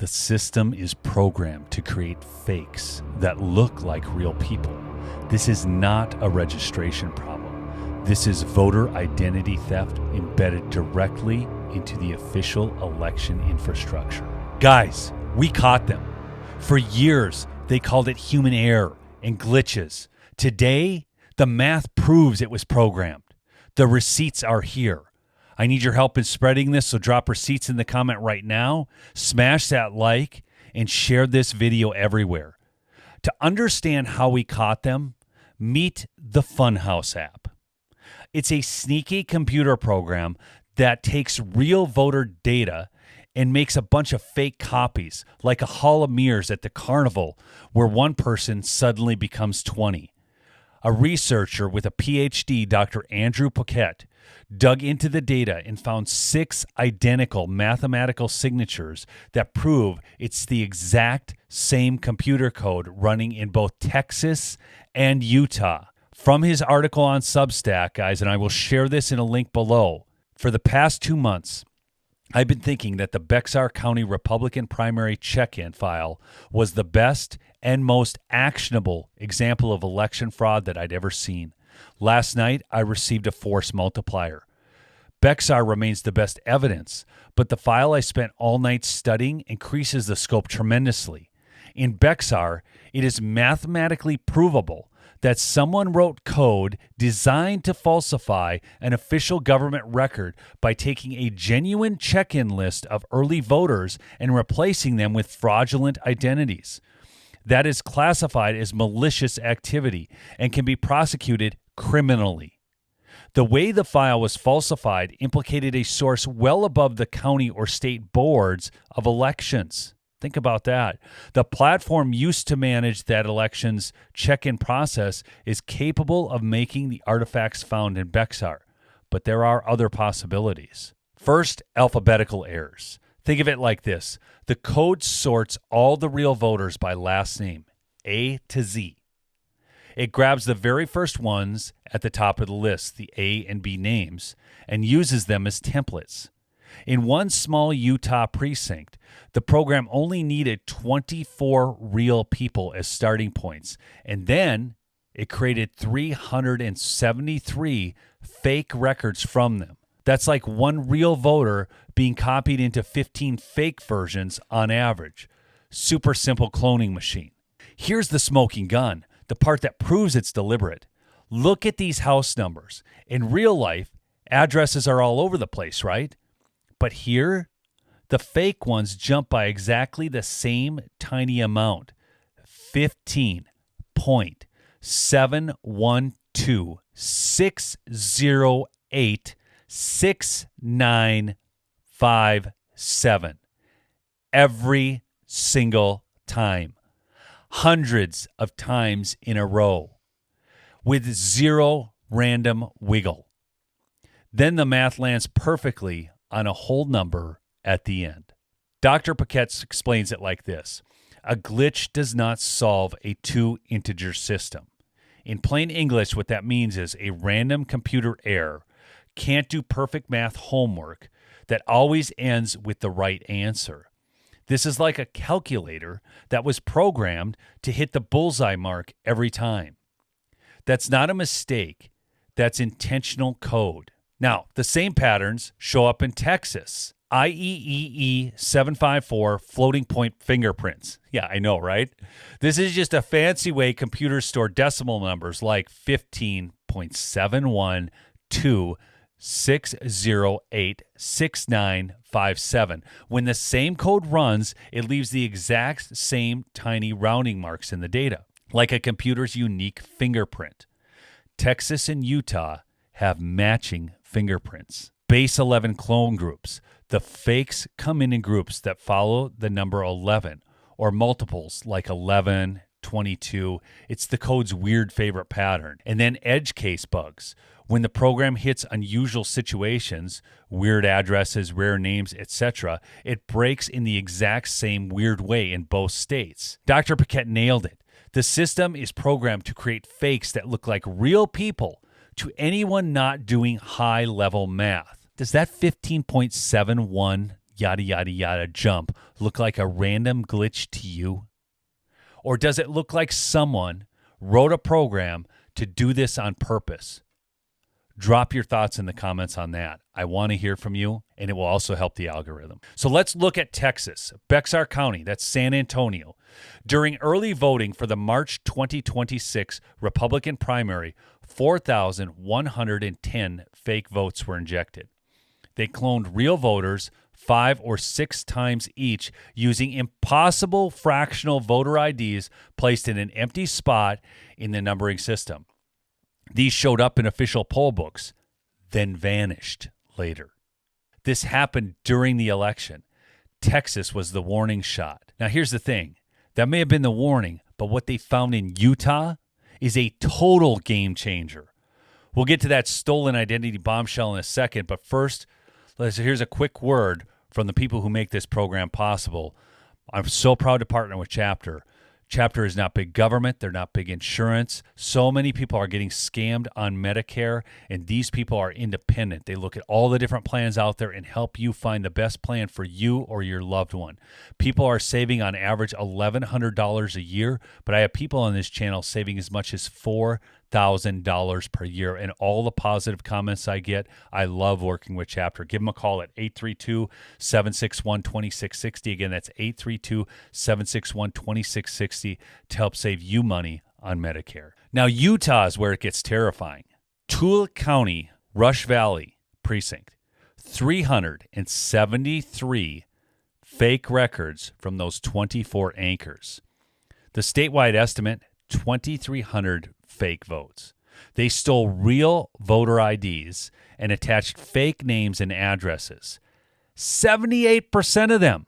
The system is programmed to create fakes that look like real people. This is not a registration problem. This is voter identity theft embedded directly into the official election infrastructure. Guys, we caught them. For years, they called it human error and glitches. Today, the math proves it was programmed. The receipts are here. I need your help in spreading this, so drop receipts in the comment right now, smash that like, and share this video everywhere. To understand how we caught them, meet the Funhouse app. It's a sneaky computer program that takes real voter data and makes a bunch of fake copies, like a hall of mirrors at the carnival where one person suddenly becomes 20. A researcher with a PhD, Dr. Andrew Paquette, dug into the data and found 6 identical mathematical signatures that prove it's the exact same computer code running in both Texas and Utah. From his article on Substack, guys, and I will share this in a link below, for the past 2 months, I've been thinking that the Bexar County Republican primary check-in file was the best and most actionable example of election fraud that I'd ever seen. Last night, I received a force multiplier. Bexar remains the best evidence, but the file I spent all night studying increases the scope tremendously. In Bexar, it is mathematically provable that someone wrote code designed to falsify an official government record by taking a genuine check-in list of early voters and replacing them with fraudulent identities. That is classified as malicious activity and can be prosecuted criminally. The way the file was falsified implicated a source well above the county or state boards of elections. Think about that. The platform used to manage that election's check-in process is capable of making the artifacts found in Bexar, but there are other possibilities. First, alphabetical errors. Think of it like this. The code sorts all the real voters by last name, A to Z. It grabs the very first ones at the top of the list, the A and B names, and uses them as templates. In one small Utah precinct, the program only needed 24 real people as starting points, and then it created 373 fake records from them. That's like one real voter being copied into 15 fake versions on average. Super simple cloning machine. Here's the smoking gun, the part that proves it's deliberate. Look at these house numbers. In real life, addresses are all over the place, right? But here, the fake ones jump by exactly the same tiny amount, 15.7126086957 every single time, hundreds of times in a row, with zero random wiggle. Then the math lands perfectly on a whole number at the end. Dr. Paquette explains it like this. A glitch does not solve a 2-integer system. In plain English, what that means is a random computer error can't do perfect math homework that always ends with the right answer. This is like a calculator that was programmed to hit the bullseye mark every time. That's not a mistake. That's intentional code. Now, the same patterns show up in Texas. IEEE 754 floating point fingerprints. Yeah, I know, right? This is just a fancy way computers store decimal numbers like 15.712686957. When the same code runs, it leaves the exact same tiny rounding marks in the data, like a computer's unique fingerprint. Texas and Utah have matching fingerprints. Base 11 clone groups. The fakes come in groups that follow the number 11 or multiples like 11, 22. It's the code's weird favorite pattern. And then edge case bugs. When the program hits unusual situations, weird addresses, rare names, etc., it breaks in the exact same weird way in both states. Dr. Paquette nailed it. The system is programmed to create fakes that look like real people to anyone not doing high-level math. Does that 15.71 yada, yada, yada jump look like a random glitch to you? Or does it look like someone wrote a program to do this on purpose? Drop your thoughts in the comments on that. I want to hear from you, and it will also help the algorithm. So let's look at Texas, Bexar County, that's San Antonio. During early voting for the March 2026 Republican primary, 4,110 fake votes were injected. They cloned real voters 5 or 6 times each using impossible fractional voter IDs placed in an empty spot in the numbering system. These showed up in official poll books, then vanished later. This happened during the election. Texas was the warning shot. Now, here's the thing. That may have been the warning, but what they found in Utah is a total game changer. We'll get to that stolen identity bombshell in a second, but first, here's a quick word from the people who make this program possible. I'm so proud to partner with Chapter. Chapter is not big government. They're not big insurance. So many people are getting scammed on Medicare, and these people are independent. They look at all the different plans out there and help you find the best plan for you or your loved one. People are saving on average $1,100 a year, but I have people on this channel saving as much as $4,000 per year. And all the positive comments I get, I love working with Chapter. Give them a call at 832-761-2660. Again, that's 832-761-2660 to help save you money on Medicare. Now, Utah is where it gets terrifying. Tula County, Rush Valley Precinct, 373 fake records from those 24 anchors. The statewide estimate, 2,300 fake votes. They stole real voter IDs and attached fake names and addresses. 78% of them,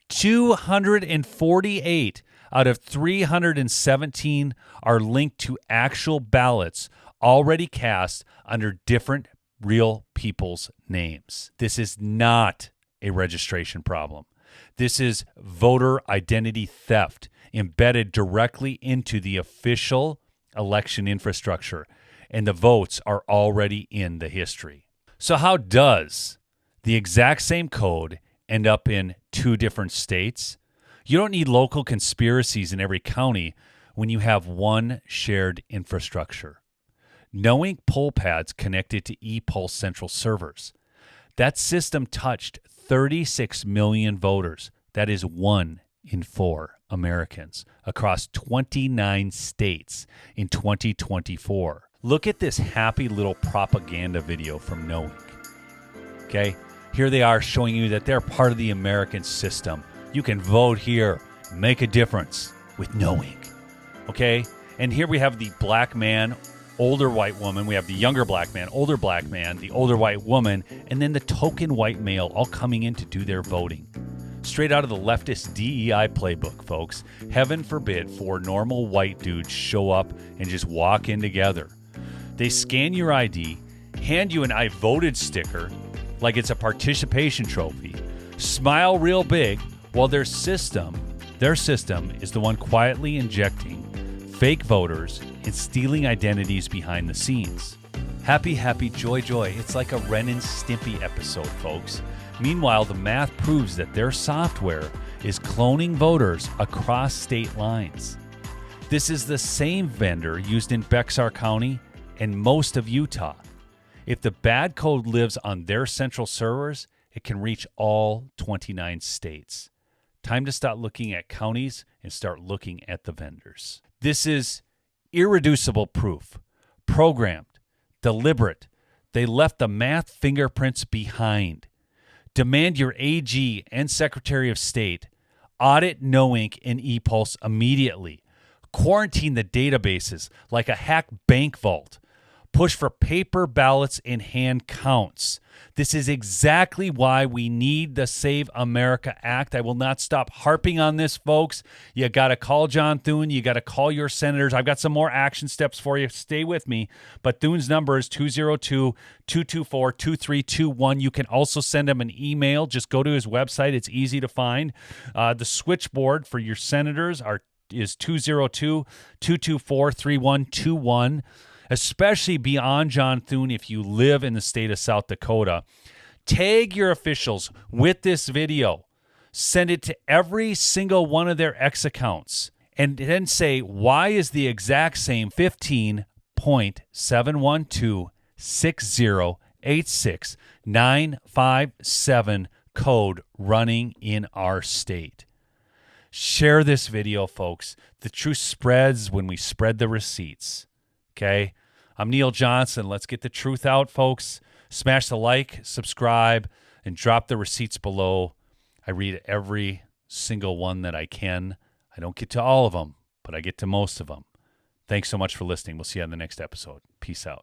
248 out of 317 are linked to actual ballots already cast under different real people's names. This is not a registration problem. This is voter identity theft embedded directly into the official election infrastructure, and the votes are already in the history. So how does the exact same code end up in 2 different states? You don't need local conspiracies in every county when you have one shared infrastructure. Knowing poll pads connected to ePulse central servers. That system touched 36 million voters. That is 1 in 4 Americans across 29 states in 2024. Look at this happy little propaganda video from Knowing. Okay, here they are showing you that they're part of the American system. You can vote here, make a difference with Knowing. Okay, and here we have the black man, older white woman. We have the younger black man, the older white woman, and then the token white male all coming in to do their voting. Straight out of the leftist DEI playbook, folks. Heaven forbid 4 normal white dudes show up and just walk in together. They scan your ID, hand you an I voted sticker like it's a participation trophy, smile real big, while their system is the one quietly injecting fake voters and stealing identities behind the scenes. Happy, happy, joy, joy. It's like a Ren and Stimpy episode, folks. Meanwhile, the math proves that their software is cloning voters across state lines. This is the same vendor used in Bexar County and most of Utah. If the bad code lives on their central servers, it can reach all 29 states. Time to stop looking at counties and start looking at the vendors. This is irreducible proof, programmed, deliberate. They left the math fingerprints behind. Demand your AG and Secretary of State audit Knowing and ePulse immediately. Quarantine the databases like a hack bank vault. Push for paper ballots and hand counts. This is exactly why we need the Save America Act. I will not stop harping on this, folks. You got to call John Thune. You got to call your senators. I've got some more action steps for you. Stay with me. But Thune's number is 202-224-2321. You can also send him an email. Just go to his website. It's easy to find. The switchboard for your senators is 202-224-3121. Especially beyond John Thune, if you live in the state of South Dakota, Tag your officials with this video. Send it to every single one of their X accounts. And then say, why is the exact same 15.7126086-957 code running in our state? Share this video, folks. The truth spreads when we spread the receipts. Okay? I'm Neil Johnson. Let's get the truth out, folks. Smash the like, subscribe, and drop the receipts below. I read every single one that I can. I don't get to all of them, but I get to most of them. Thanks so much for listening. We'll see you on the next episode. Peace out.